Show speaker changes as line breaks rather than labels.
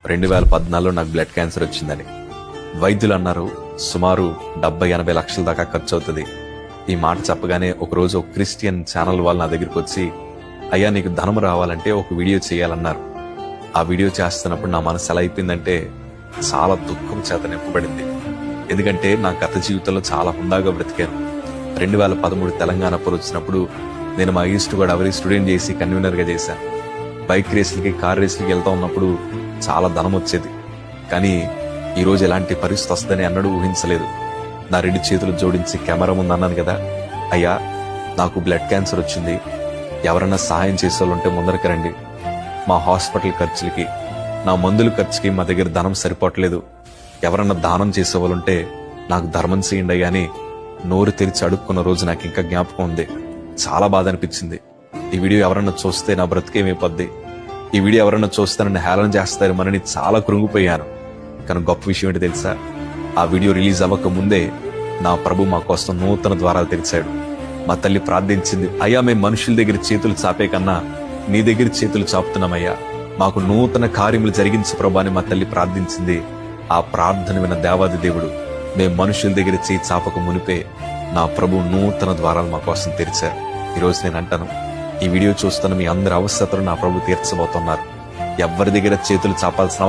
2014లో నాకు blood cancer వచ్చిందని. వైద్యులు అన్నారు సుమారు 70-80 లక్షల దాకా ఖర్చు అవుతుంది. ఈ మాట చెప్పగానే ఒకరోజు ఒక క్రిస్టియన్ ఛానల్ వాళ్ళు నా దగ్గరికి వచ్చి, అయ్యా నీకు ధనం రావాలంటే ఒక వీడియో చేయాలన్నారు. ఆ వీడియో చేస్తున్నప్పుడు నా మనసు ఎలా అయిపోయిందంటే చాలా దుఃఖం చేత నింపబడింది. ఎందుకంటే నా గత జీవితంలో చాలా హుందాగా బ్రతికాను. 2013 తెలంగాణ పోరు వచ్చినప్పుడు నేను మా ఈస్ట్ గోదావరి స్టూడెంట్ చేసి కన్వీనర్ గా చేశాను. బైక్ రేసులకి కార్ రేసులకి వెళ్తా ఉన్నప్పుడు చాలా ధనం వచ్చేది. కానీ ఈ రోజు ఎలాంటి పరిస్థితి వస్తుందని అన్నడూ ఊహించలేదు. నా 2 చేతులు జోడించి కెమెరా ముందు అన్నాను కదా, అయ్యా నాకు బ్లడ్ క్యాన్సర్ వచ్చింది, ఎవరన్నా సహాయం చేసేవాళ్ళుంటే ముందరికి రండి. మా హాస్పిటల్ ఖర్చులకి, నా మందుల ఖర్చుకి మా దగ్గర ధనం సరిపోవట్లేదు. ఎవరన్నా దానం చేసేవాళ్ళుంటే నాకు ధర్మం చేయండి అయ్యా అని నోరు తెరిచి అడుక్కున్న రోజు నాకు ఇంకా జ్ఞాపకం ఉంది. చాలా బాధ అనిపించింది. ఈ వీడియో ఎవరన్నా చూస్తే నా బ్రతికేమైపోద్ది, ఈ వీడియో ఎవరన్నా చూస్తే నన్ను హేళన చేస్తారు మనని చాలా కృంగిపోయాను. కానీ గొప్ప విషయం ఏంటి తెలుసా, ఆ వీడియో రిలీజ్ అవ్వక ముందే నా ప్రభు మా కోసం నూతన ద్వారాలు తెరిచాడు. మా తల్లి ప్రార్థించింది, అయ్యా మేము మనుషుల దగ్గర చేతులు చాపే కన్నా నీ దగ్గర చేతులు చాపుతున్నామయ్యా, మాకు నూతన కార్యములు జరిగించు ప్రభు అని మా తల్లి ప్రార్థించింది. ఆ ప్రార్థన విన్న దేవాది దేవుడు మేము మనుషుల దగ్గర చేయి చాపక మునిపే నా ప్రభు నూతన ద్వారాలు మా కోసం తెరిచారు. ఈరోజు నేను అంటాను, ఈ వీడియో చూస్తున్న మీ అందరి అవసరతలు నా ప్రభు తీర్చబోతున్నారు. ఎవరి దగ్గర చేతులు చాపాల్సిన